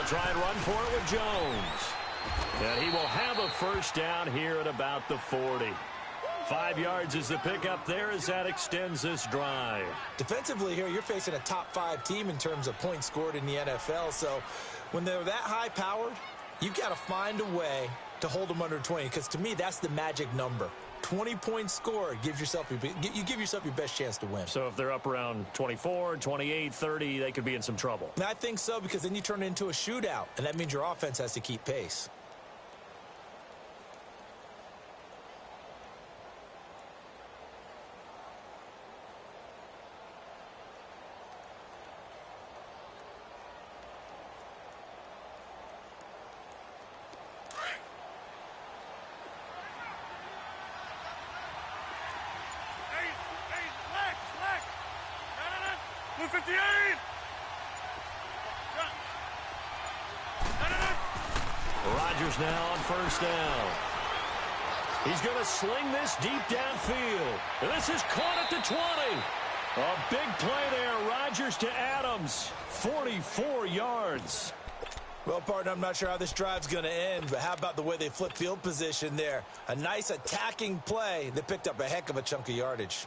try and run for it with Jones. And he will have a first down here at about the 40. 5 yards is the pickup there as that extends this drive. Defensively here, you're facing a top-5 team in terms of points scored in the NFL. So when they're that high-powered, you've got to find a way to hold them under 20. Because to me, that's the magic number. 20 points scored, you give yourself your best chance to win. So if they're up around 24, 28, 30, they could be in some trouble. And I think so, because then you turn it into a shootout, and that means your offense has to keep pace. Rodgers now on first down. He's going to sling this deep downfield. And this is caught at the 20. A big play there. Rodgers to Adams. 44 yards. Well, partner, I'm not sure how this drive's going to end, but how about the way they flip field position there? A nice attacking play that picked up a heck of a chunk of yardage.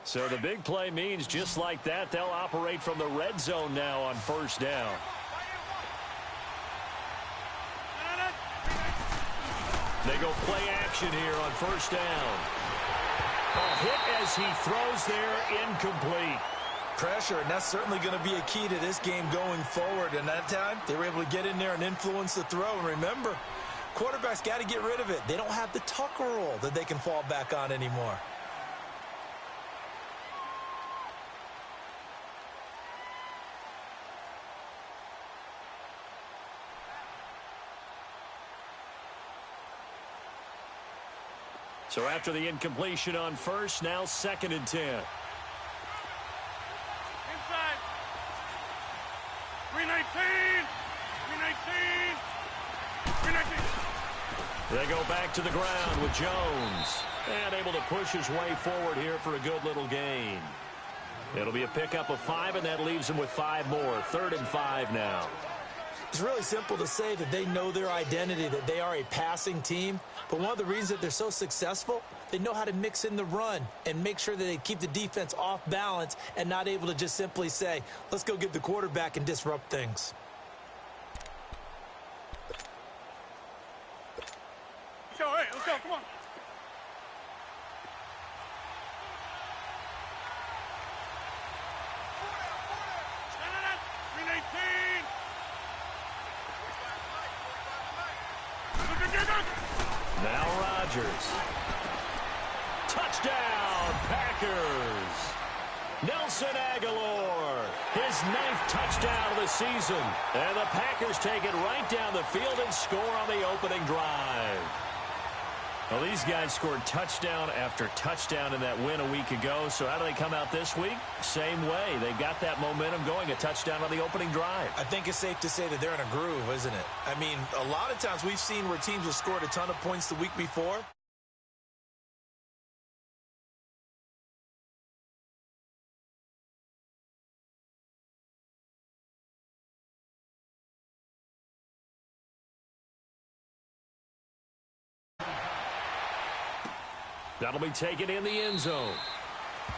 So the big play means just like that, they'll operate from the red zone now on first down. They go play action here on first down. A hit as he throws there, incomplete. Pressure, and that's certainly going to be a key to this game going forward. And that time, they were able to get in there and influence the throw. And remember, quarterbacks got to get rid of it. They don't have the Tucker roll that they can fall back on anymore. So after the incompletion on first, now 2nd and 10. Inside. 319. 319. 319. They go back to the ground with Jones. And able to push his way forward here for a good little gain. It'll be a pickup of 5, and that leaves him with 5 more. 3rd and 5 now. It's really simple to say that they know their identity, that they are a passing team. But one of the reasons that they're so successful, they know how to mix in the run and make sure that they keep the defense off balance and not able to just simply say, let's go get the quarterback and disrupt things. Let's go, hey, let's go, come on. Now Rodgers. Touchdown, Packers. Nelson Aguilar, his 9th touchdown of the season. And the Packers take it right down the field and score on the opening drive. Well, these guys scored touchdown after touchdown in that win a week ago. So how do they come out this week? Same way. They got that momentum going, a touchdown on the opening drive. I think it's safe to say that they're in a groove, isn't it? I mean, a lot of times we've seen where teams have scored a ton of points the week before. That'll be taken in the end zone.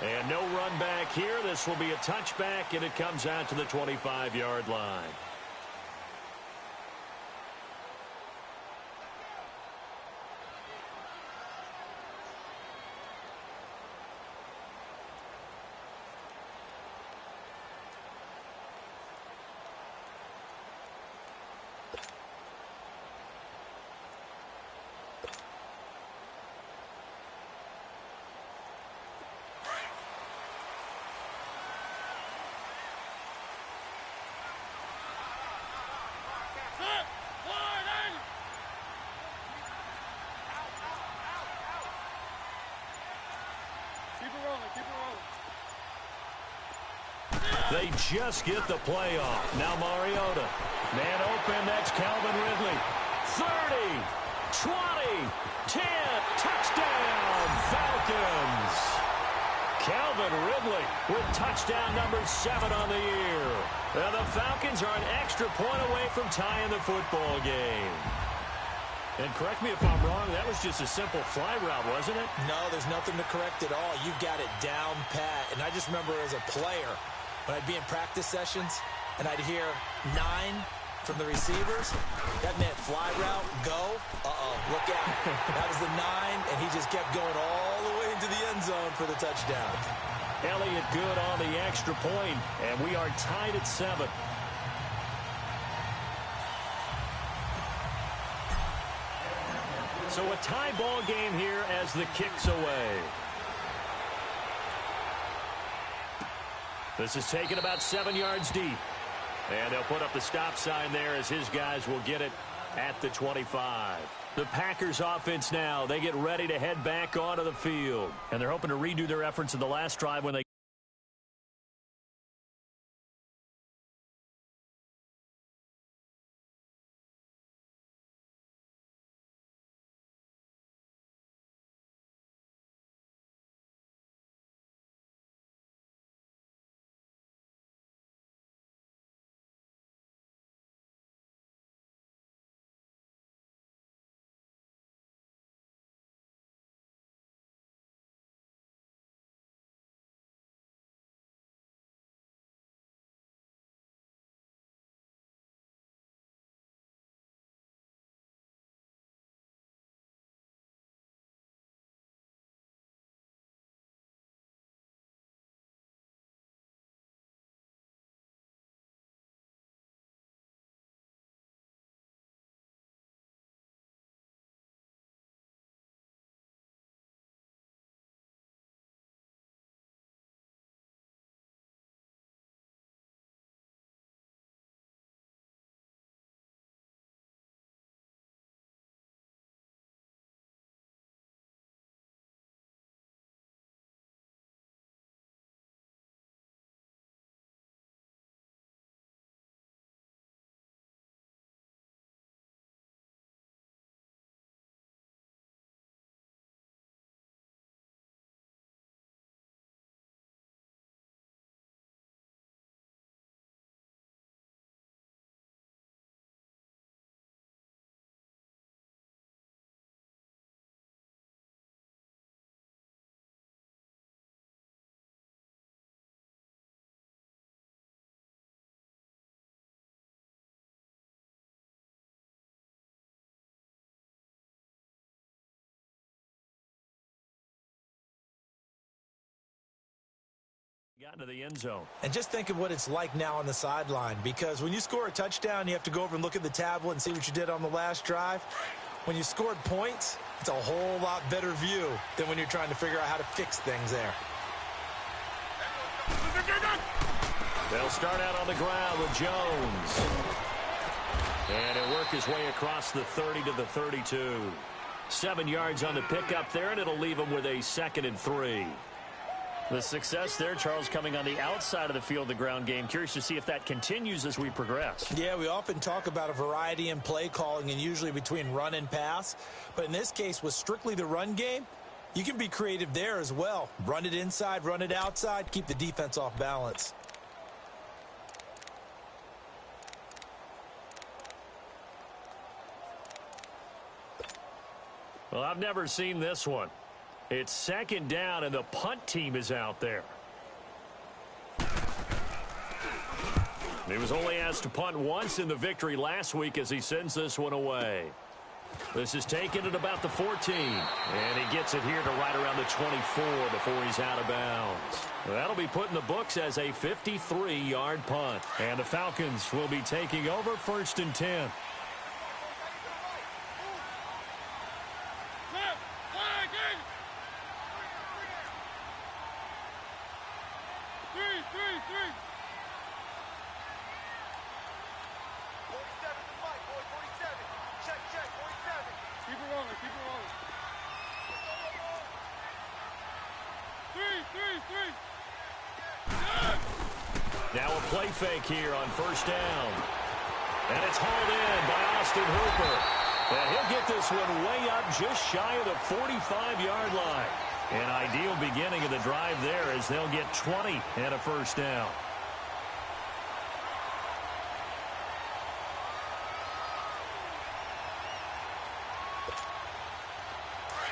And no run back here. This will be a touchback, and it comes out to the 25-yard line. They just get the play off. Now Mariota. Man open, that's Calvin Ridley. 30, 20, 10, touchdown, Falcons. Calvin Ridley with touchdown number 7 on the year. And the Falcons are an extra point away from tying the football game. And correct me if I'm wrong, that was just a simple fly route, wasn't it? No, there's nothing to correct at all. You've got it down pat. And I just remember as a player, when I'd be in practice sessions and I'd hear 9 from the receivers, that meant fly route, go, look out. That was the 9, and he just kept going all the way into the end zone for the touchdown. Elliott good on the extra point, and we are tied at 7. So a tie ball game here as the kick's away. This is taken about 7 yards deep. And they'll put up the stop sign there as his guys will get it at the 25. The Packers offense now, they get ready to head back onto the field. And they're hoping to redo their efforts in the last drive when they got into the end zone. And just think of what it's like now on the sideline, because when you score a touchdown, you have to go over and look at the tablet and see what you did on the last drive. When you scored points, it's a whole lot better view than when you're trying to figure out how to fix things there. They'll start out on the ground with Jones. And he'll work his way across the 30 to the 32. 7 yards on the pickup there, and it'll leave him with a 2nd and 3. The success there, Charles, coming on the outside of the field, the ground game. Curious to see if that continues as we progress. Yeah, we often talk about a variety in play calling and usually between run and pass. But in this case, with strictly the run game, you can be creative there as well. Run it inside, run it outside, keep the defense off balance. Well, I've never seen this one. It's 2nd down, and the punt team is out there. He was only asked to punt once in the victory last week as he sends this one away. This is taken at about the 14, and he gets it here to right around the 24 before he's out of bounds. That'll be put in the books as a 53-yard punt, and the Falcons will be taking over 1st and 10. Now a play fake here on 1st down. And it's hauled in by Austin Hooper. And he'll get this one way up just shy of the 45-yard line. An ideal beginning of the drive there as they'll get 20 and a first down.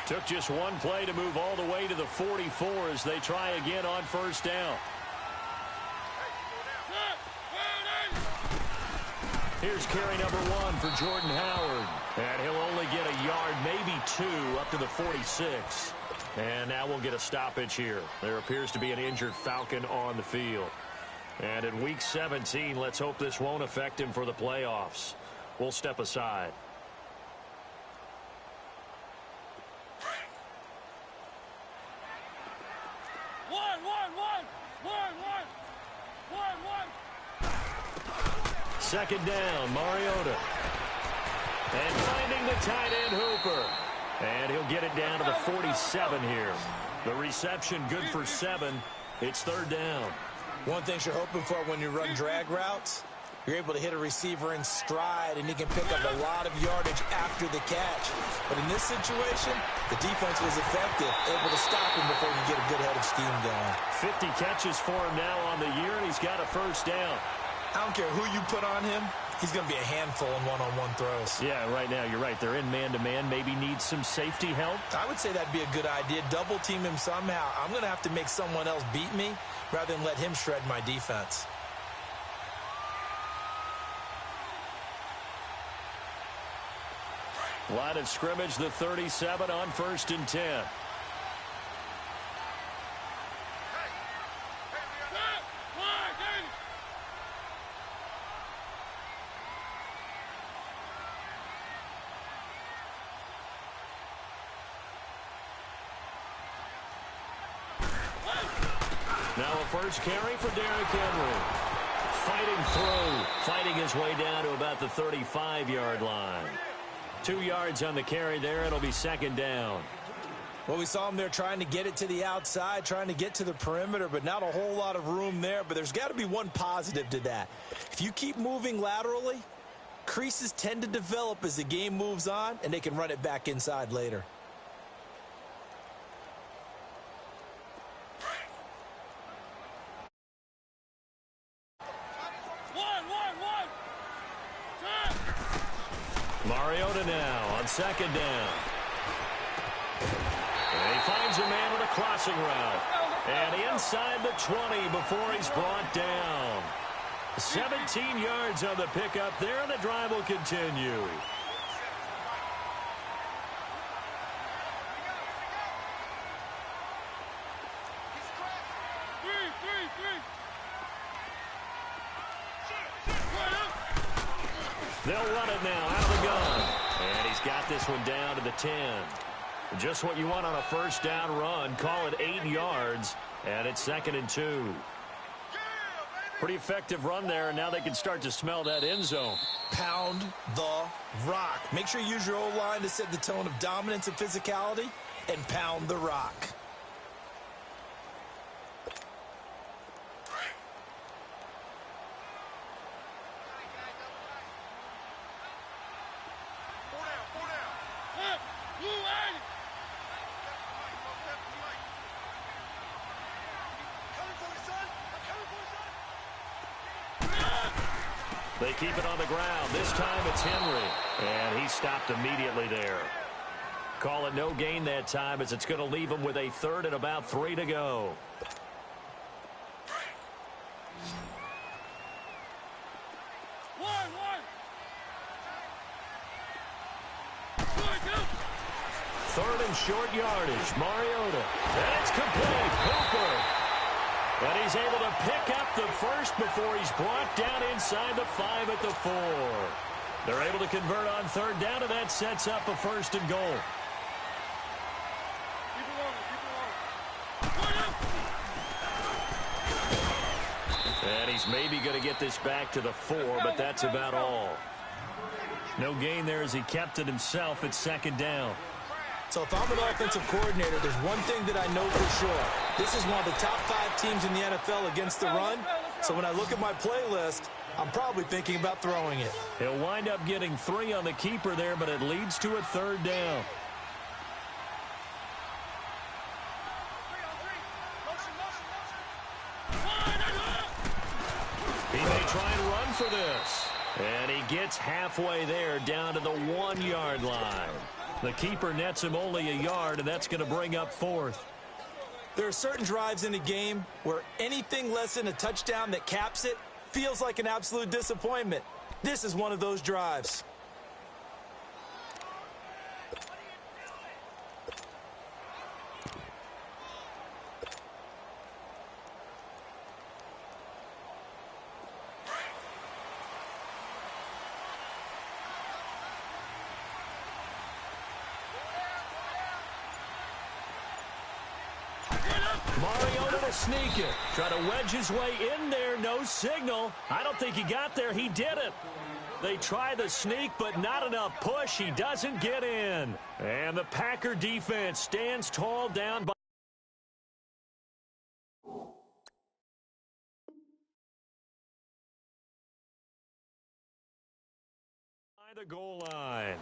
Took just one play to move all the way to the 44 as they try again on first down. Here's carry number 1 for Jordan Howard. And he'll only get a yard, maybe 2, up to the 46. And now we'll get a stoppage here. There appears to be an injured Falcon on the field. And in Week 17, let's hope this won't affect him for the playoffs. We'll step aside. Second down, Mariota. And finding the tight end, Hooper. And he'll get it down to the 47 here. The reception good for 7. It's third down. One thing you're hoping for when you run drag routes, you're able to hit a receiver in stride, and he can pick up a lot of yardage after the catch. But in this situation, the defense was effective, able to stop him before he could get a good head of steam going. 50 catches for him now on the year, and he's got a first down. I don't care who you put on him. He's going to be a handful in one-on-one throws. Yeah, right now, you're right. They're in man-to-man. Maybe needs some safety help. I would say that'd be a good idea. Double-team him somehow. I'm going to have to make someone else beat me rather than let him shred my defense. Line of scrimmage, the 37 on 1st and 10. Now a first carry for Derrick Henry. Fighting his way down to about the 35-yard line. 2 yards on the carry there. It'll be second down. Well, we saw him there trying to get it to the outside, trying to get to the perimeter, but not a whole lot of room there. But there's got to be one positive to that. If you keep moving laterally, creases tend to develop as the game moves on, and they can run it back inside later. Mariota now on second down. And he finds a man on a crossing route. And inside the 20 before he's brought down. 17 yards on the pickup there, and the drive will continue. They'll run it now out of the gun. And he's got this one down to the 10. Just what you want on a first down run. Call it 8 yards. And it's 2nd and 2. Pretty effective run there, and now they can start to smell that end zone. Pound the rock. Make sure you use your O-line to set the tone of dominance and physicality, and pound the rock. They keep it on the ground. This time it's Henry. And he stopped immediately there. Call it no gain that time as it's going to leave him with a 3rd and about 3 to go. Third and short yardage. Mariota. And it's complete. Hooper. And he's able to pick up the first before he's brought down inside the 5 at the 4. They're able to convert on 3rd down, and that sets up a 1st and goal. And he's maybe going to get this back to the 4, but that's about all. No gain there as he kept it himself at 2nd down. So if I'm an offensive coordinator, there's one thing that I know for sure. This is one of the top 5 teams in the NFL against the run. So when I look at my playlist, I'm probably thinking about throwing it. He'll wind up getting 3 on the keeper there, but it leads to a 3rd down. for this. And he gets halfway there down to the 1-yard line. The keeper nets him only a yard, and that's going to bring up 4th. There are certain drives in a game where anything less than a touchdown that caps it feels like an absolute disappointment. This is one of those drives. Mariota to sneak it. Try to wedge his way in there. No signal. I don't think he got there. He didn't. They try the sneak, but not enough push. He doesn't get in. And the Packer defense stands tall down by the goal line.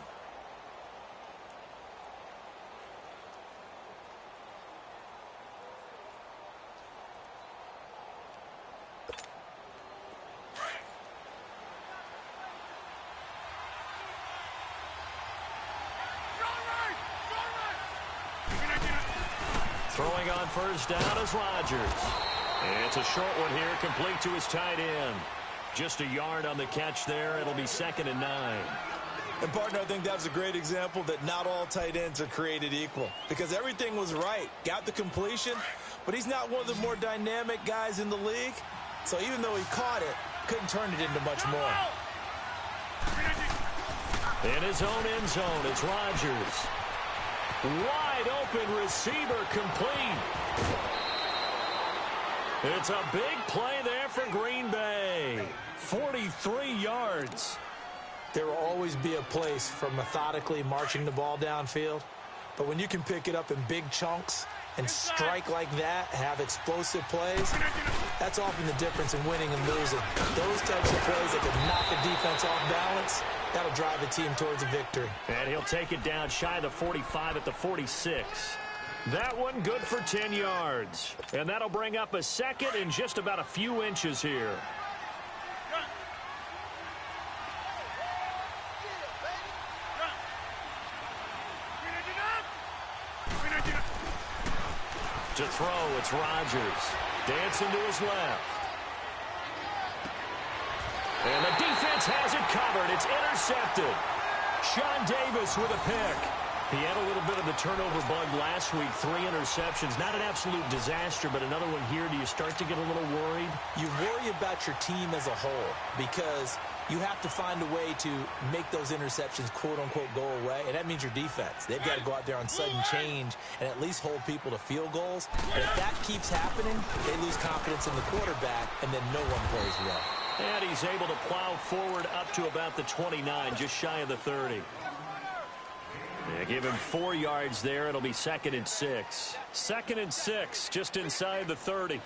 Throwing on first down is Rodgers. It's a short one here, complete to his tight end. Just a yard on the catch there. It'll be 2nd and 9. And, partner, I think that's a great example that not all tight ends are created equal. Because everything was right. Got the completion, but he's not one of the more dynamic guys in the league. So even though he caught it, couldn't turn it into much more. In his own end zone, it's Rodgers. Wide open receiver complete. It's a big play there for Green Bay. 43 yards. There will always be a place for methodically marching the ball downfield. But when you can pick it up in big chunks and strike like that, have explosive plays, that's often the difference in winning and losing. Those types of plays that can knock a defense off balance, that'll drive a team towards a victory. And he'll take it down shy of the 45 at the 46. That one good for 10 yards. And that'll bring up a 2nd and just about a few inches here. To throw, it's Rodgers. Dancing to his left. And the defense has it covered. It's intercepted. Sean Davis with a pick. He had a little bit of the turnover bug last week. 3 interceptions. Not an absolute disaster, but another one here. Do you start to get a little worried? You worry about your team as a whole because you have to find a way to make those interceptions, quote-unquote, go away, and that means your defense. They've got to go out there on sudden change and at least hold people to field goals. And if that keeps happening, they lose confidence in the quarterback, and then no one plays well. And he's able to plow forward up to about the 29, just shy of the 30. Yeah, give him 4 yards there. It'll be 2nd and 6. 2nd and 6, just inside the 30.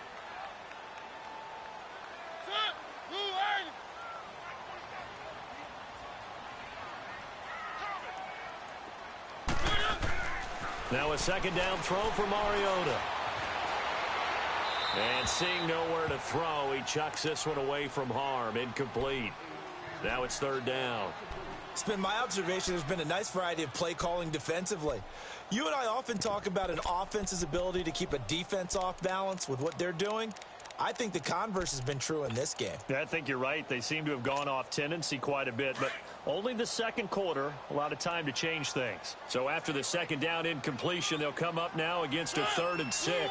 Now a 2nd down throw for Mariota. And seeing nowhere to throw, he chucks this one away from harm. Incomplete. Now it's 3rd down. It's been my observation there's been a nice variety of play calling defensively. You and I often talk about an offense's ability to keep a defense off balance with what they're doing. I think the converse has been true in this game. Yeah, I think you're right. They seem to have gone off tendency quite a bit, but only the 2nd quarter, a lot of time to change things. So after the 2nd down incompletion, they'll come up now against a 3rd and 6.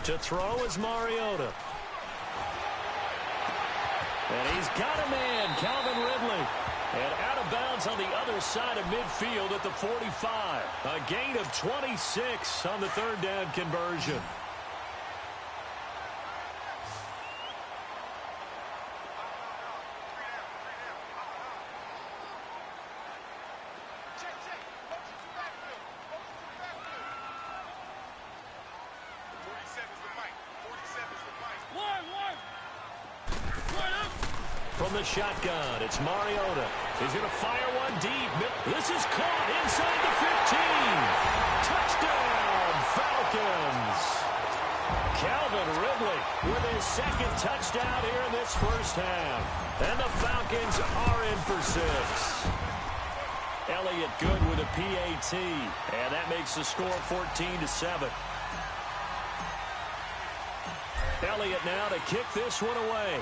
To throw is Mariota. And he's got a man, Calvin Ridley. And out of bounds on the other side of midfield at the 45. A gain of 26 on the 3rd down conversion. From the shotgun. It's Mariota. He's going to fire one deep. This is caught inside the 15. Touchdown, Falcons. Calvin Ridley with his second touchdown here in this first half. And the Falcons are in for 6. Elliott good with a PAT. And that makes the score 14-7. Elliott now to kick this one away.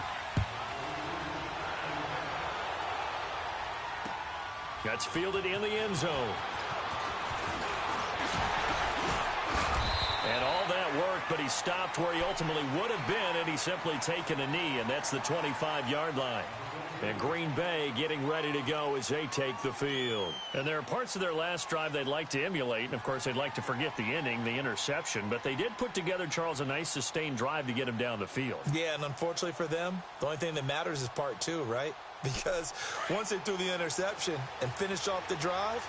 That's fielded in the end zone. And all that worked, but he stopped where he ultimately would have been, and he's simply taken a knee, and that's the 25-yard line. And Green Bay getting ready to go as they take the field. And there are parts of their last drive they'd like to emulate, and, of course, they'd like to forget the inning, the interception. But they did put together, Charles, a nice sustained drive to get him down the field. Yeah, and unfortunately for them, the only thing that matters is part 2, right? Because once they threw the interception and finished off the drive,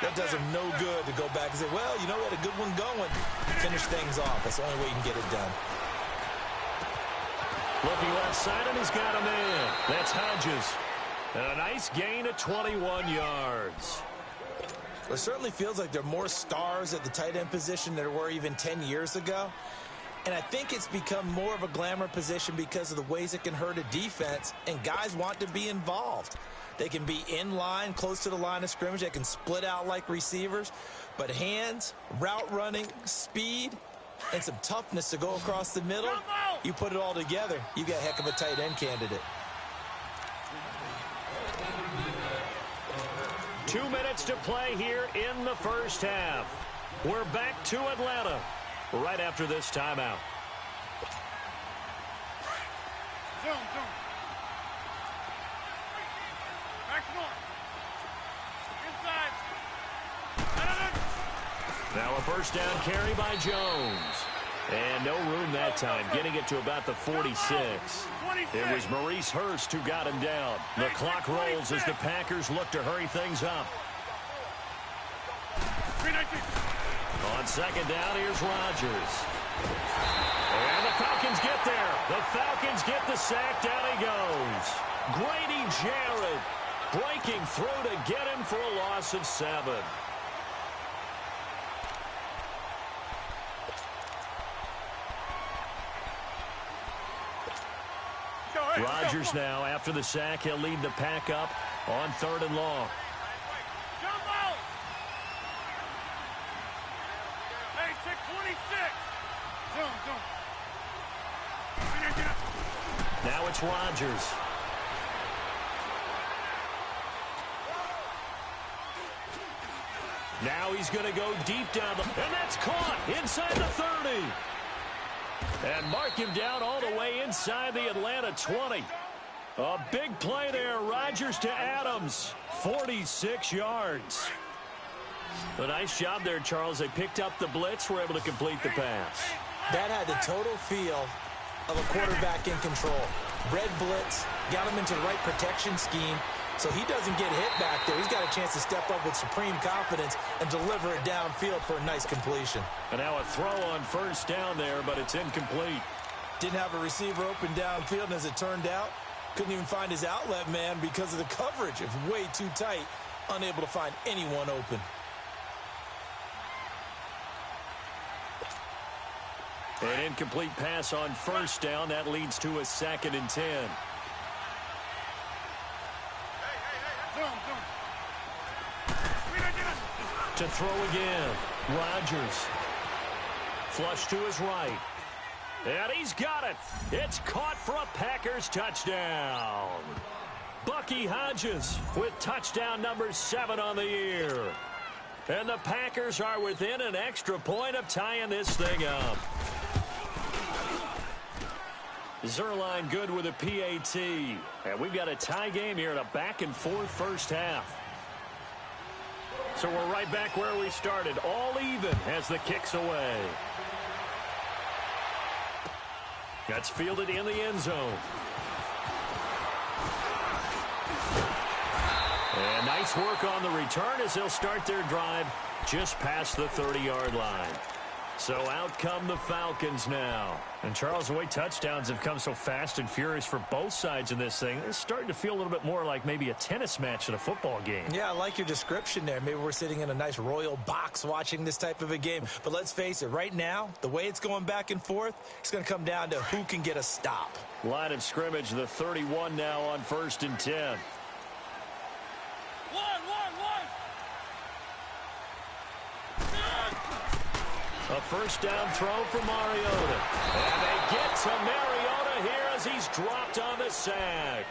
that does them no good to go back and say, well, you know, we had a good one going. Finish things off. That's the only way you can get it done. Looking left side, and he's got a man. That's Hodges. And a nice gain of 21 yards. It certainly feels like there are more stars at the tight end position than there were even 10 years ago. And I think it's become more of a glamour position because of the ways it can hurt a defense, and guys want to be involved. They can be in line, close to the line of scrimmage. They can split out like receivers. But hands, route running, speed, and some toughness to go across the middle, you put it all together, you got a heck of a tight end candidate. 2 minutes to play here in the first half. We're back to Atlanta right after this timeout. Zoom. Back north. Inside. Now a first down carry by Jones. And no room that time, getting it to about the 46. It was Maurice Hurst who got him down. The clock rolls as the Packers look to hurry things up. On second down, here's Rodgers. And the Falcons get there. The Falcons get the sack. Down he goes. Grady Jarrett breaking through to get him for a loss of 7. Rodgers now, after the sack, he'll lead the pack up on 3rd and long. Hey, 626. Now it's Rodgers. Now he's going to go deep down and that's caught inside the 30. And mark him down all the way inside the Atlanta 20. A big play there. Rodgers to Adams. 46 yards. A nice job there, Charles. They picked up the blitz, were able to complete the pass. That had the total feel of a quarterback in control. Red blitz, got him into the right protection scheme, so he doesn't get hit back there. He's got a chance to step up with supreme confidence and deliver it downfield for a nice completion. And now a throw on first down there, but it's incomplete. Didn't have a receiver open downfield, and as it turned out, couldn't even find his outlet man because of the coverage. It was way too tight, unable to find anyone open. An incomplete pass on first down. That leads to a 2nd and 10. To throw again. Rodgers. Flush to his right. And he's got it. It's caught for a Packers touchdown. Bucky Hodges with touchdown number 7 on the year. And the Packers are within an extra point of tying this thing up. Zerline good with a PAT. And we've got a tie game here in a back-and-forth first half. So we're right back where we started. All even as the kick's away. That's fielded in the end zone. And nice work on the return as they'll start their drive just past the 30-yard line. So out come the Falcons now. And Charles, the way touchdowns have come so fast and furious for both sides in this thing, it's starting to feel a little bit more like maybe a tennis match than a football game. Yeah, I like your description there. Maybe we're sitting in a nice royal box watching this type of a game. But let's face it, right now, the way it's going back and forth, it's going to come down to who can get a stop. Line of scrimmage, the 31 now on 1st and 10. A first down throw for Mariota. And they get to Mariota here as he's dropped on the sack.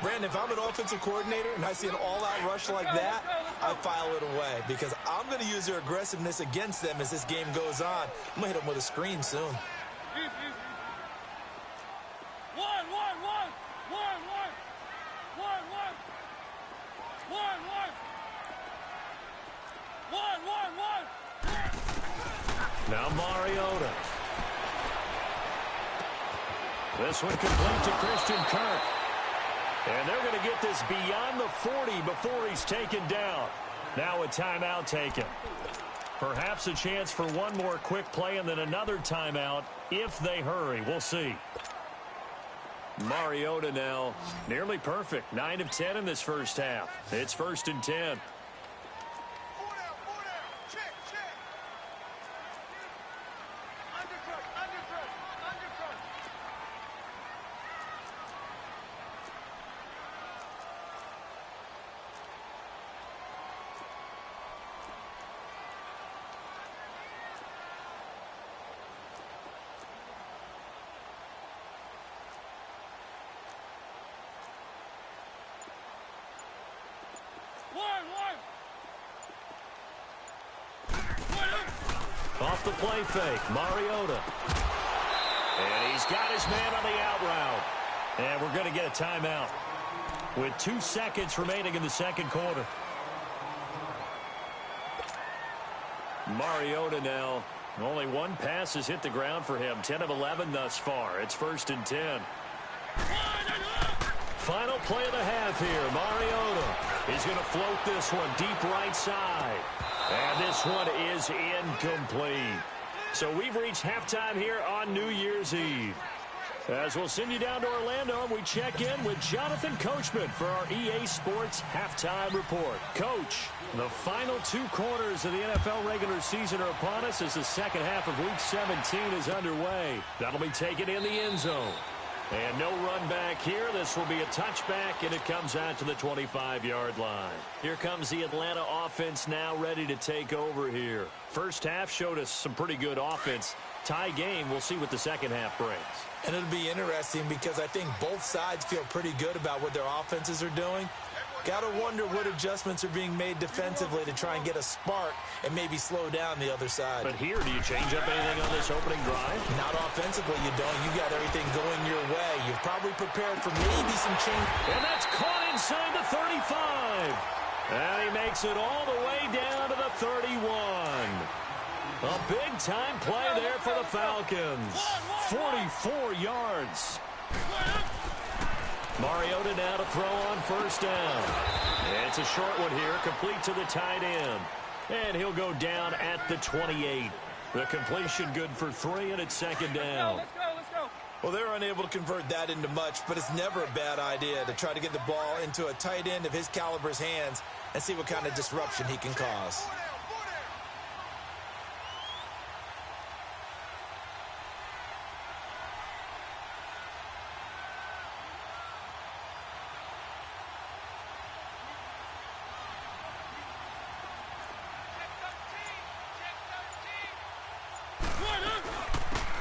Brandon, if I'm an offensive coordinator and I see an all-out rush like that, I file it away because I'm going to use their aggressiveness against them as this game goes on. I'm going to hit them with a screen soon. Now Mariota. This one complete to Christian Kirk. And they're going to get this beyond the 40 before he's taken down. Now a timeout taken. Perhaps a chance for one more quick play and then another timeout if they hurry. We'll see. Mariota now nearly perfect. 9 of 10 in this first half. It's 1st and 10. Off the play fake, Mariota. And he's got his man on the out route. And we're going to get a timeout with 2 seconds remaining in the second quarter. Mariota now, only one pass has hit the ground for him. 10 of 11 thus far. It's 1st and 10. Final play of the half here. Mariota is going to float this one deep right side. And this one is incomplete. So we've reached halftime here on New Year's Eve. As we'll send you down to Orlando, we check in with Jonathan Coachman for our EA Sports Halftime Report. Coach, the final 2 quarters of the NFL regular season are upon us as the second half of Week 17 is underway. That'll be taken in the end zone. And no run back here. This will be a touchback, and it comes out to the 25-yard line. Here comes the Atlanta offense now ready to take over here. First half showed us some pretty good offense. Tie game, we'll see what the second half brings. And it'll be interesting because I think both sides feel pretty good about what their offenses are doing. Got to wonder what adjustments are being made defensively to try and get a spark and maybe slow down the other side. But here, do you change up anything on this opening drive? Not offensively, you don't. You got everything going your way. You've probably prepared for maybe some change. And that's caught inside the 35. And he makes it all the way down to the 31. A big-time play there for the Falcons. 44 yards. Mariota now to throw on first down. It's a short one here, complete to the tight end. And he'll go down at the 28. The completion good for 3, and it's second down. Let's go. Well, they're unable to convert that into much, but it's never a bad idea to try to get the ball into a tight end of his caliber's hands and see what kind of disruption he can cause.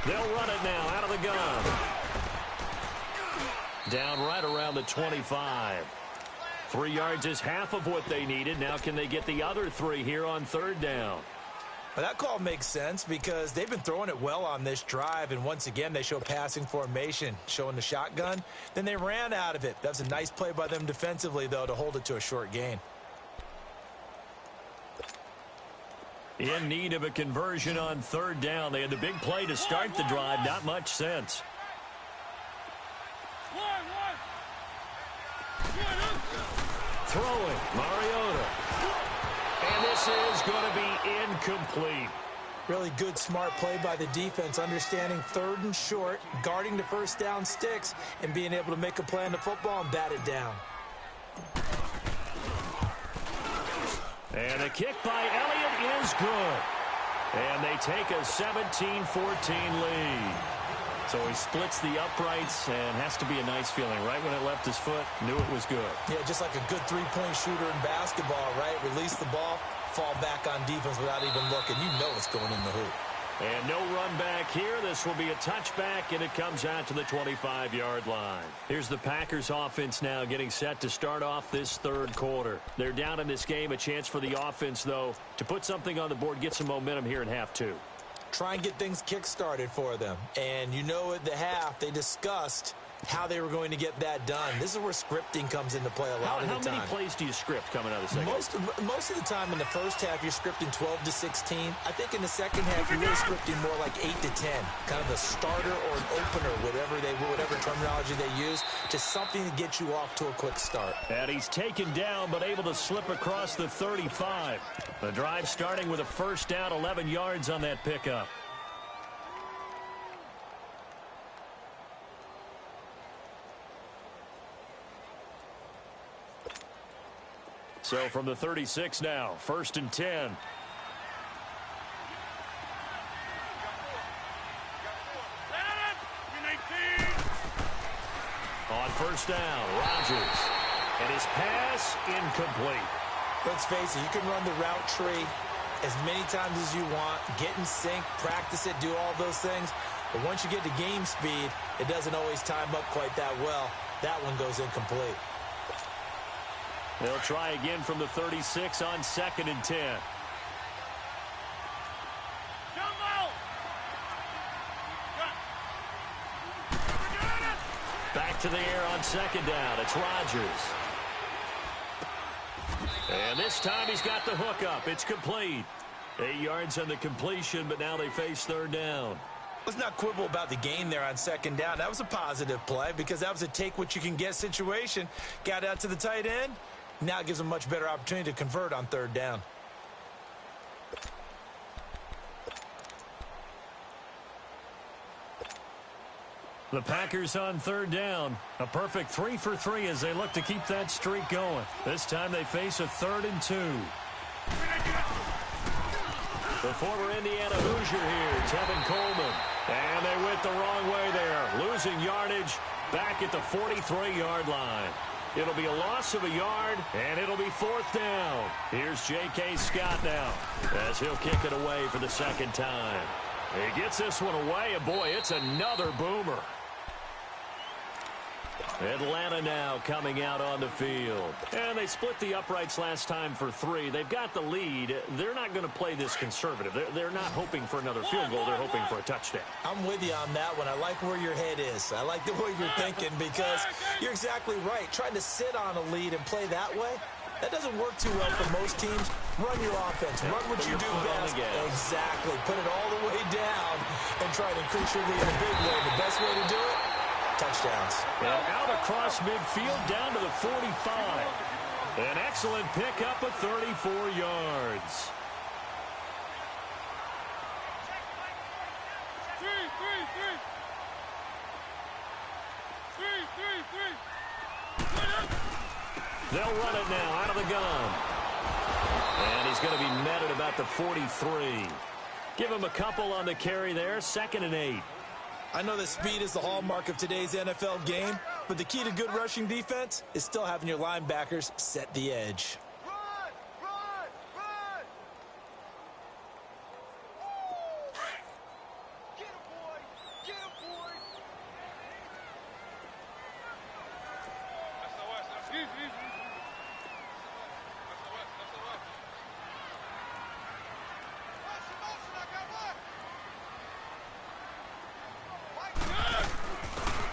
They'll run it now out of the gun. Down right around the 25. 3 yards is half of what they needed. Now can they get the other 3 here on third down? Well, that call makes sense because they've been throwing it well on this drive, and once again they show passing formation, showing the shotgun. Then they ran out of it. That's a nice play by them defensively, though, to hold it to a short gain. In need of a conversion on third down. They had the big play to start the drive. Not much sense. Throwing, Mariota. And this is going to be incomplete. Really good, smart play by the defense, understanding third and short, guarding the first down sticks, and being able to make a play on the football and bat it down. And the kick by Elliott is good. And they take a 17-14 lead. So he splits the uprights and has to be a nice feeling. Right when it left his foot, knew it was good. Yeah, just like a good three-point shooter in basketball, right? Release the ball, fall back on defense without even looking. You know it's going in the hoop. And no run back here. This will be a touchback, and it comes out to the 25-yard line. Here's the Packers offense now getting set to start off this third quarter. They're down in this game. A chance for the offense, though, to put something on the board, get some momentum here in half two. Try and get things kick-started for them. And you know at the half, they discussed how they were going to get that done. This is where scripting comes into play a lot of the time. How many plays do you script coming out of the second? Most of the time in the first half, you're scripting 12 to 16. I think in the second half, you're really scripting more like 8 to 10. Kind of a starter or an opener, whatever terminology they use. Just something to get you off to a quick start. And he's taken down, but able to slip across the 35. The drive starting with a first down, 11 yards on that pickup. So from the 36 now, 1st and 10. On first down, Rodgers. And his pass incomplete. Let's face it, you can run the route tree as many times as you want, get in sync, practice it, do all those things. But once you get to game speed, it doesn't always time up quite that well. That one goes incomplete. They'll try again from the 36 on 2nd and 10. Back to the air on 2nd down. It's Rodgers. And this time he's got the hook up. It's complete. 8 yards on the completion, but now they face 3rd down. Let's not quibble about the gain there on 2nd down. That was a positive play because that was a take-what-you-can-get situation. Got out to the tight end. Now it gives them a much better opportunity to convert on 3rd down. The Packers on 3rd down. A perfect 3 for 3 as they look to keep that streak going. This time they face a 3rd and 2. The former Indiana Hoosier here, Tevin Coleman. And they went the wrong way there. Losing yardage back at the 43-yard line. It'll be a loss of a yard, and it'll be 4th down. Here's J.K. Scott now as he'll kick it away for the 2nd time. He gets this one away, and boy, it's another boomer. Atlanta now coming out on the field. And they split the uprights last time for 3. They've got the lead. They're not going to play this conservative. They're not hoping for another field goal. They're hoping for a touchdown. I'm with you on that one. I like where your head is. I like the way you're thinking because you're exactly right. Trying to sit on a lead and play that way, that doesn't work too well for most teams. Run your offense. Run what you do best. Exactly. Put it all the way down and try to increase your lead in a big way. The best way to do it, touchdowns. And out across midfield down to the 45. An excellent pickup of 34 yards. They'll run it now out of the gun. And he's going to be met at about the 43. Give him a couple on the carry there. 2nd and 8. I know that speed is the hallmark of today's NFL game, but the key to good rushing defense is still having your linebackers set the edge.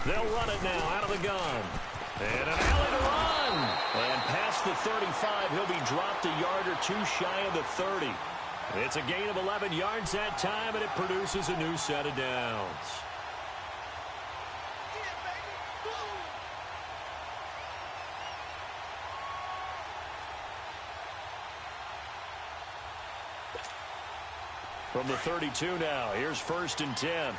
They'll run it now out of the gun. And an alley to run. And past the 35, he'll be dropped a yard or 2 shy of the 30. It's a gain of 11 yards that time, and it produces a new set of downs. From the 32 now, here's 1st and 10.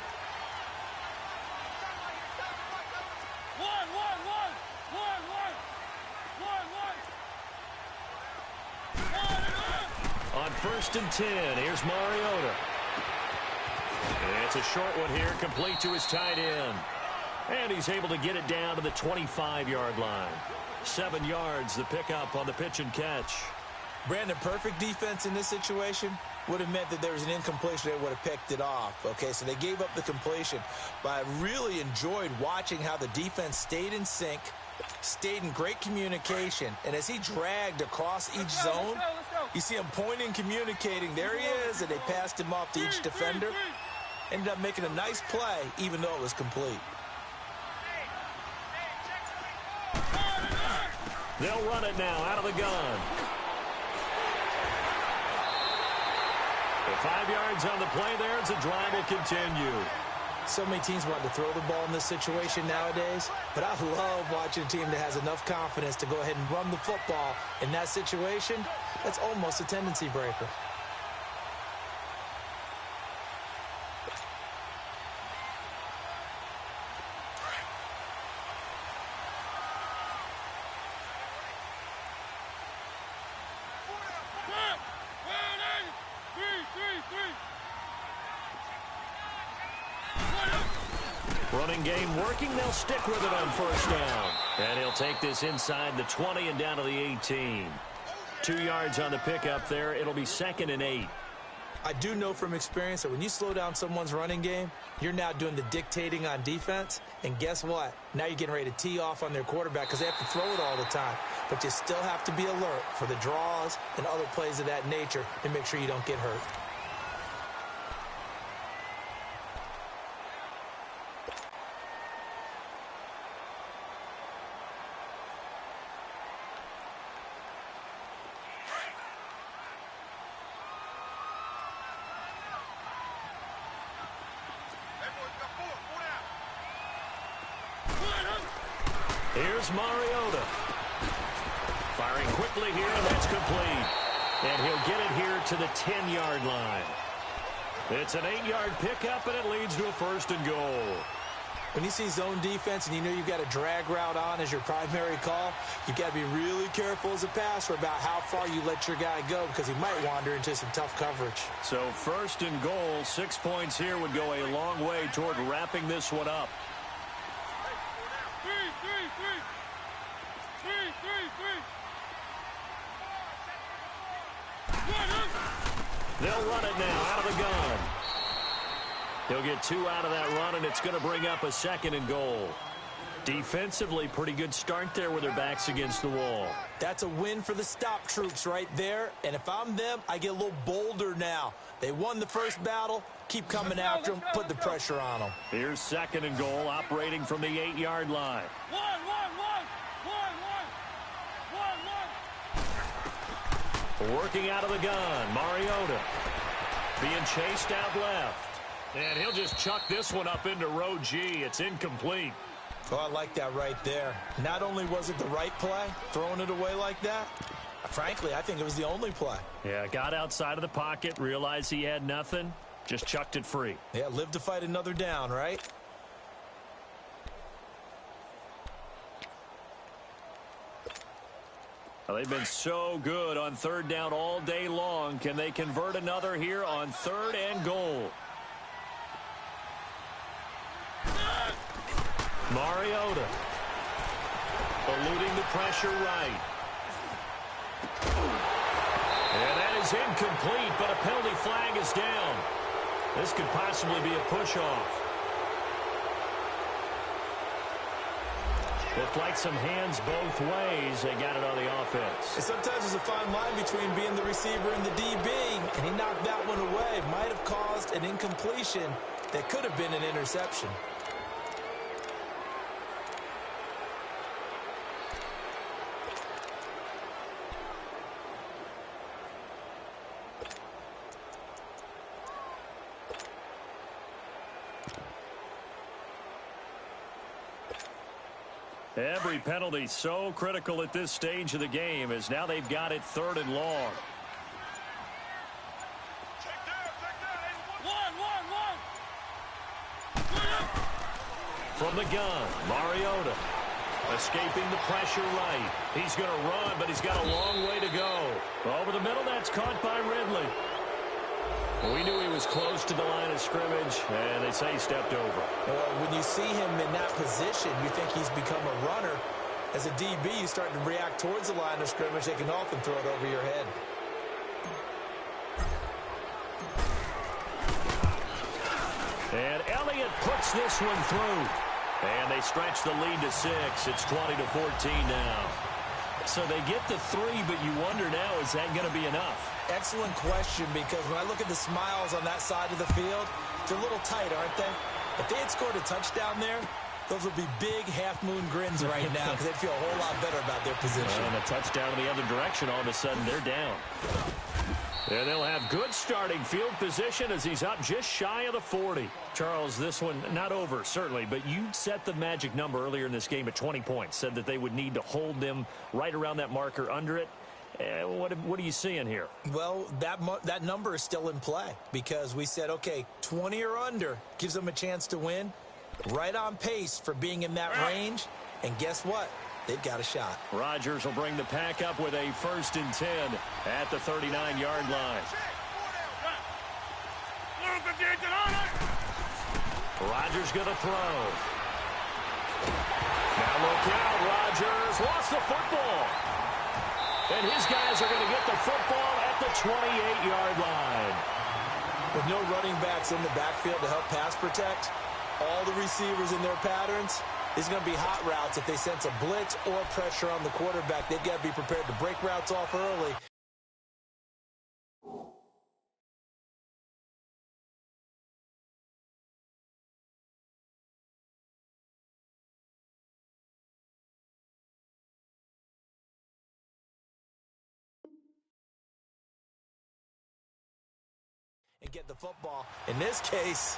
On 1st and 10, here's Mariota. It's a short one here, complete to his tight end. And he's able to get it down to the 25-yard line. 7 yards, the pickup on the pitch and catch. Brandon, perfect defense in this situation would have meant that there was an incompletion. They would have picked it off. Okay, so they gave up the completion. But I really enjoyed watching how the defense stayed in sync, stayed in great communication. And as he dragged across each zone, you see him pointing, communicating. There he is, and they passed him off to each defender. Ended up making a nice play, even though it was complete. They'll run it now out of the gun. 5 yards on the play there as the drive will continue. So many teams want to throw the ball in this situation nowadays, but I love watching a team that has enough confidence to go ahead and run the football in that situation. That's almost a tendency breaker. Running game working. They'll stick with it on 1st down. And he'll take this inside the 20 and down to the 18. 2 yards on the pickup there. It'll be 2nd and 8. I do know from experience that when you slow down someone's running game, you're now doing the dictating on defense. And guess what? Now you're getting ready to tee off on their quarterback because they have to throw it all the time. But you still have to be alert for the draws and other plays of that nature to make sure you don't get hurt. Here's Mariota. Firing quickly here, and that's complete. And he'll get it here to the 10-yard line. It's an 8-yard pickup, and it leads to a 1st and goal. When you see zone defense and you know you've got a drag route on as your primary call, you've got to be really careful as a passer about how far you let your guy go because he might wander into some tough coverage. So 1st and goal, 6 points here would go a long way toward wrapping this one up. They'll run it now out of the gun. He'll get 2 out of that run, and it's going to bring up a 2nd and goal. Defensively, pretty good start there with their backs against the wall. That's a win for the stop troops right there. And if I'm them, I get a little bolder now. They won the first battle. Keep coming after them. Put the pressure on them. Here's 2nd and goal, operating from the 8-yard line. Working out of the gun, Mariota. Being chased out left. And he'll just chuck this one up into row G. It's incomplete. Oh, I like that right there. Not only was it the right play, throwing it away like that, frankly, I think it was the only play. Yeah, got outside of the pocket, realized he had nothing, just chucked it free. Yeah, live to fight another down, right? Well, they've been so good on 3rd down all day long. Can they convert another here on 3rd and goal? Mariota. Eluding the pressure right. And that is incomplete, but a penalty flag is down. This could possibly be a push-off. Looked like some hands both ways. They got it on the offense. And sometimes there's a fine line between being the receiver and the DB, and he knocked that one away. Might have caused an incompletion that could have been an interception. Every penalty so critical at this stage of the game as now they've got it 3rd and long. From the gun, Mariota. Escaping the pressure right. He's going to run, but he's got a long way to go. Over the middle, that's caught by Ridley. We knew he was close to the line of scrimmage, and they say he stepped over. When you see him in that position, you think he's become a runner. As a DB, you start to react towards the line of scrimmage. They can often throw it over your head. And Elliott puts this one through. And they stretch the lead to 6. It's 20-14 now. So they get the 3, but you wonder now, is that going to be enough? Excellent question, because when I look at the smiles on that side of the field, they're a little tight, aren't they? If they had scored a touchdown there, those would be big half-moon grins right now because they'd feel a whole lot better about their position. And a touchdown in the other direction, all of a sudden they're down. And they'll have good starting field position as he's up just shy of the 40. Charles, this one not over, certainly, but you set the magic number earlier in this game at 20 points, said that they would need to hold them right around that marker under it. What are you seeing here? Well, that number is still in play because we said, okay, 20 or under gives them a chance to win. Right on pace for being in that range. And guess what? They've got a shot. Rodgers will bring the pack up with a 1st and 10 at the 39-yard line. Rodgers going to throw. Now look out, Rodgers lost the football. And his guys are going to get the football at the 28-yard line. With no running backs in the backfield to help pass protect, all the receivers in their patterns, there's going to be hot routes if they sense a blitz or pressure on the quarterback. They've got to be prepared to break routes off early. And get the football. In this case,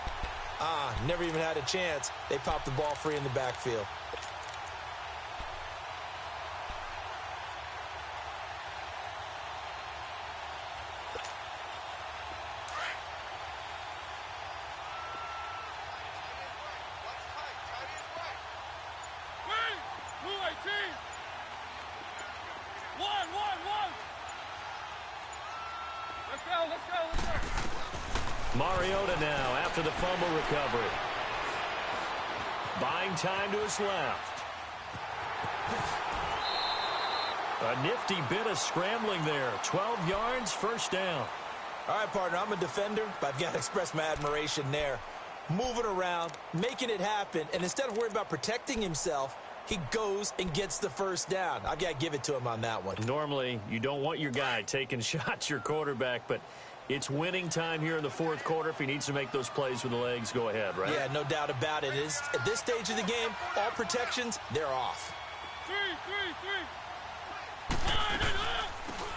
never even had a chance. They popped the ball free in the backfield. Mariota now after the fumble recovery. Buying time to his left. A nifty bit of scrambling there. 12 yards, 1st down. All right, partner, I'm a defender, but I've got to express my admiration there. Moving around, making it happen, and instead of worrying about protecting himself, he goes and gets the 1st down. I've got to give it to him on that one. Normally, you don't want your guy taking shots, your quarterback, but it's winning time here in the 4th quarter. If he needs to make those plays with the legs, go ahead, right? Yeah, no doubt about it. At this stage of the game, all protections, they're off.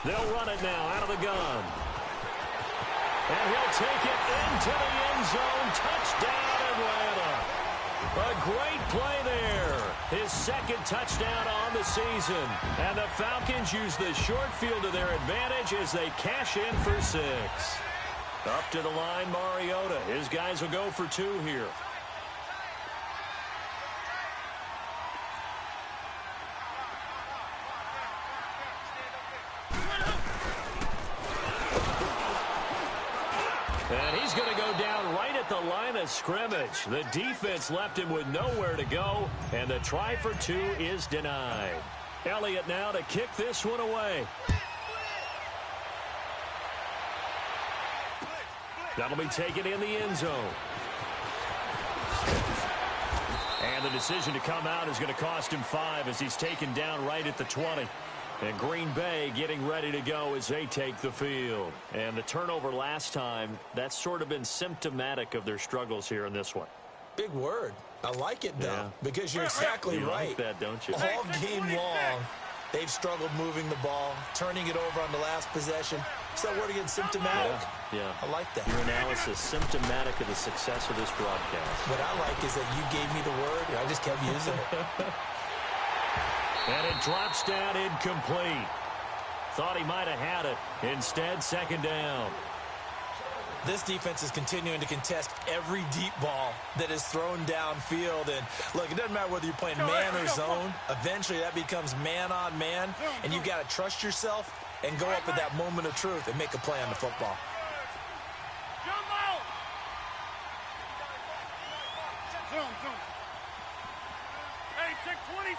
They'll run it now out of the gun. And he'll take it into the end zone. Touchdown, Atlanta. A great play there. His 2nd touchdown on the season. And the Falcons use the short field to their advantage as they cash in for 6. Up to the line, Mariota. His guys will go for 2 here. And he's going to go down right at the line of scrimmage. The defense left him with nowhere to go, and the try for 2 is denied. Elliott now to kick this one away. That'll be taken in the end zone. And the decision to come out is going to cost him 5 as he's taken down right at the 20. And Green Bay getting ready to go as they take the field. And the turnover last time, that's sort of been symptomatic of their struggles here in this one. Big word. I like it, though, because you're exactly right. You like that, don't you? All game long, they've struggled moving the ball, turning it over on the last possession. Is that word again, symptomatic? Yeah. I like that. Your analysis, symptomatic of the success of this broadcast. What I like is that you gave me the word, and I just kept using it. And it drops down incomplete. Thought he might have had it. Instead, 2nd down. This defense is continuing to contest every deep ball that is thrown downfield. And, look, it doesn't matter whether you're playing man or zone. Eventually, that becomes man-on-man, and you've got to trust yourself and go up at that moment of truth and make a play on the football. Jump out! Zone. Hey, check 26.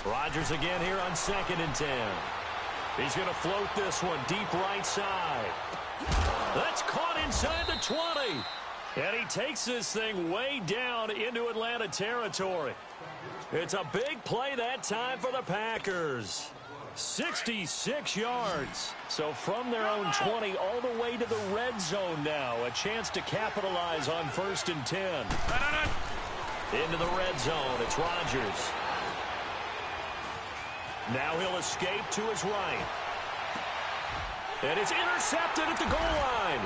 Rodgers again here on 2nd and 10. He's going to float this one deep right side. That's caught inside the 20. And he takes this thing way down into Atlanta territory. It's a big play that time for the Packers. 66 yards. So from their own 20 all the way to the red zone now. A chance to capitalize on 1st and 10. Into the red zone. It's Rodgers. Now he'll escape to his right. And it's intercepted at the goal line.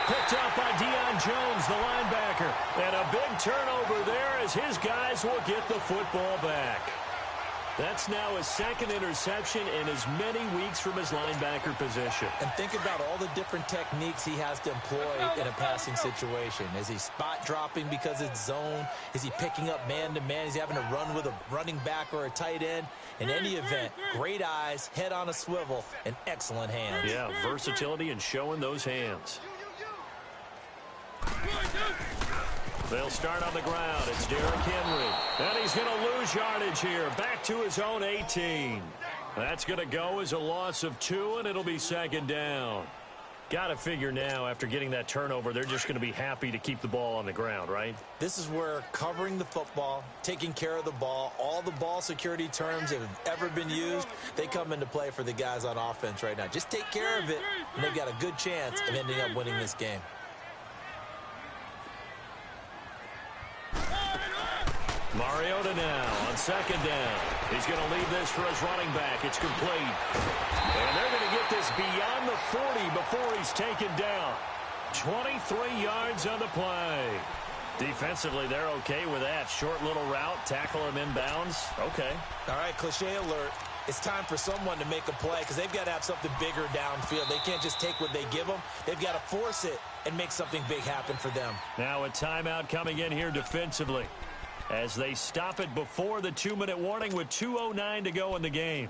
Picked up by Deion Jones, the linebacker. And a big turnover there as his guys will get the football back. That's now his 2nd interception in as many weeks from his linebacker position. And think about all the different techniques he has to employ in a passing situation. Is he spot dropping because it's zone? Is he picking up man-to-man? Is he having to run with a running back or a tight end? In any event, great eyes, head on a swivel, and excellent hands. Yeah, versatility and showing those hands. They'll start on the ground. It's Derrick Henry. And he's going to lose yardage here. Back to his own 18. That's going to go as a loss of 2, and it'll be 2nd down. Got to figure now, after getting that turnover, they're just going to be happy to keep the ball on the ground, right? This is where covering the football, taking care of the ball, all the ball security terms that have ever been used, they come into play for the guys on offense right now. Just take care of it, and they've got a good chance of ending up winning this game. Mariota now on 2nd down. He's going to leave this for his running back. It's complete. And they're going to get this beyond the 40 before he's taken down. 23 yards on the play. Defensively, they're okay with that. Short little route, tackle him inbounds. Okay. All right, cliche alert. It's time for someone to make a play because they've got to have something bigger downfield. They can't just take what they give them. They've got to force it and make something big happen for them. Now a timeout coming in here defensively, as they stop it before the 2-minute warning with 2:09 to go in the game.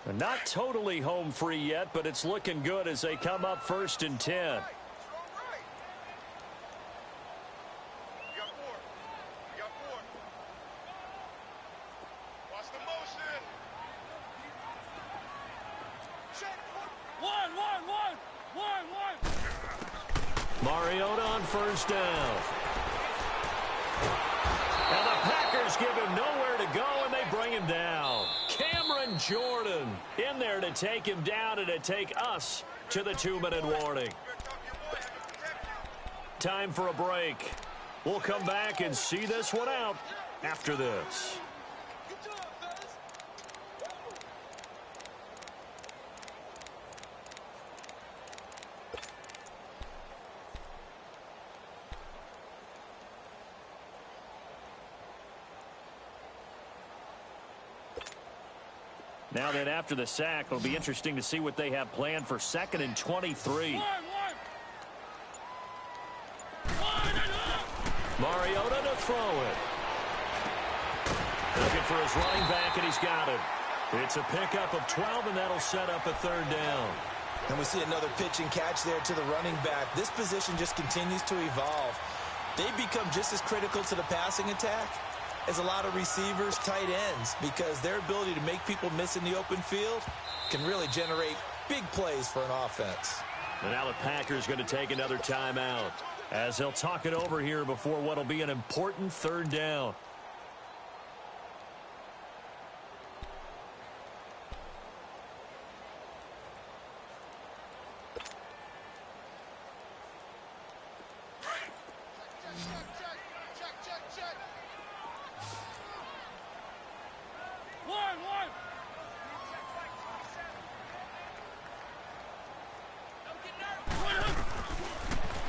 They're not totally home free yet, but it's looking good as they come up 1st and 10. Mariota on 1st down. And the Packers give him nowhere to go, and they bring him down. Cameron Jordan in there to take him down and to take us to the 2-minute warning. Time for a break. We'll come back and see this one out after this. Now then, after the sack, it'll be interesting to see what they have planned for 2nd and 23. Mariota to throw it. Looking for his running back, and he's got it. It's a pickup of 12, and that'll set up a 3rd down. And we see another pitch and catch there to the running back. This position just continues to evolve. They become just as critical to the passing attack as a lot of receivers, tight ends, because their ability to make people miss in the open field can really generate big plays for an offense. And now the Packers going to take another timeout as they'll talk it over here before what will be an important 3rd down.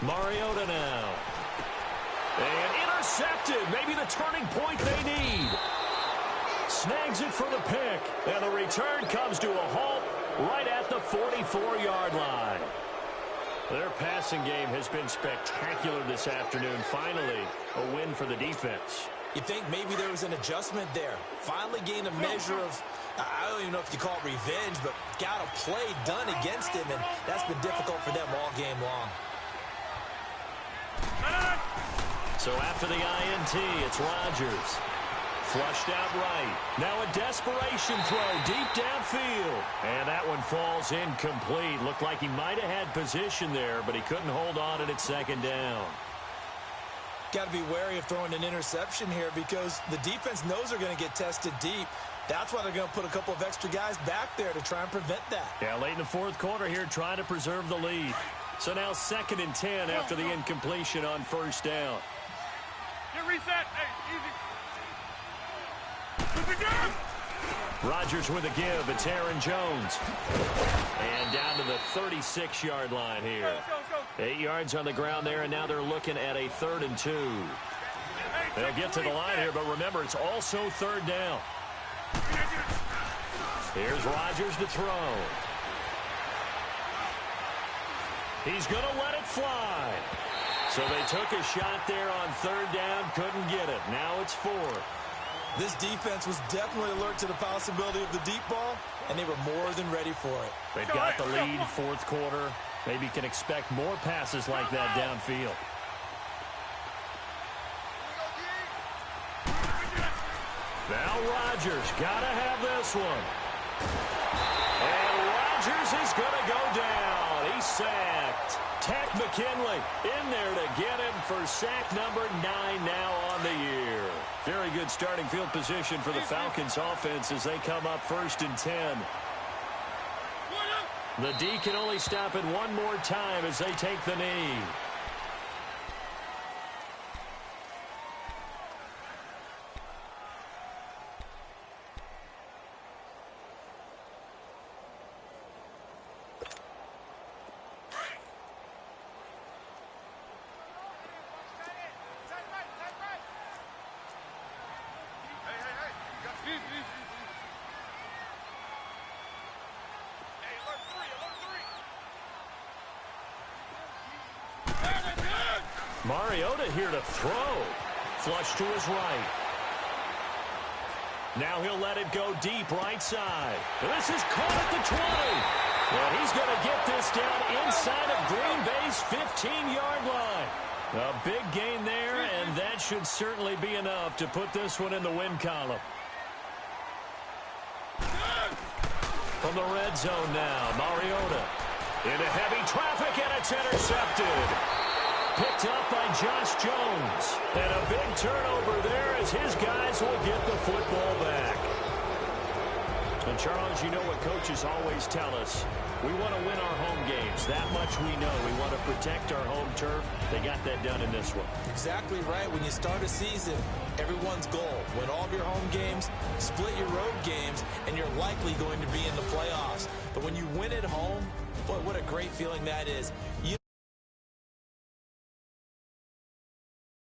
Mariota now. And intercepted. Maybe the turning point they need. snags it for the pick. And the return comes to a halt right at the 44-yard line. Their passing game has been spectacular this afternoon. Finally, a win for the defense. You think maybe there was an adjustment there. Finally gained a measure of, I don't even know if you call it revenge, but got a play done against him, and that's been difficult for them all game long. So after the INT, it's Rodgers. Flushed out right. Now a desperation throw deep downfield. And that one falls incomplete. Looked like he might have had position there, but he couldn't hold on at second down. Got to be wary of throwing an interception here because the defense knows they're going to get tested deep. That's why they're going to put a couple of extra guys back there to try and prevent that. Yeah, late in the fourth quarter here, trying to preserve the lead. So now 2nd and 10 after the incompletion on first down. Get reset. Hey, easy. Rodgers with a give. It's Aaron Jones. And down to the 36-yard line here. Let's go. 8 yards on the ground there, and now they're looking at a 3rd and 2. They'll get to the line here, but remember, it's also 3rd down. Here's Rodgers to throw. He's going to let it fly. So they took a shot there on 3rd down, couldn't get it. Now it's 4th. This defense was definitely alert to the possibility of the deep ball, and they were more than ready for it. They've got the lead, fourth quarter. Maybe can expect more passes like that downfield. Now Rodgers got to have this one. And Rodgers is going to go down. He's sacked. Tack McKinley in there to get him for sack number 9 now on the year. Very good starting field position for the Falcons offense as they come up 1st and 10. The D can only stop it one more time as they take the knee. Mariota here to throw. Flush to his right. Now he'll let it go deep right side. This is caught at the 20. And he's going to get this down inside of Green Bay's 15-yard line. A big gain there, and that should certainly be enough to put this one in the win column. From the red zone now, Mariota into heavy traffic, and it's intercepted. Picked up by Josh Jones. And a big turnover there as his guys will get the football back. And Charles, you know what coaches always tell us. We want to win our home games. That much we know. We want to protect our home turf. They got that done in this one. Exactly right. When you start a season, everyone's goal, win all of your home games, split your road games, and you're likely going to be in the playoffs. But when you win at home, boy, what a great feeling that is. You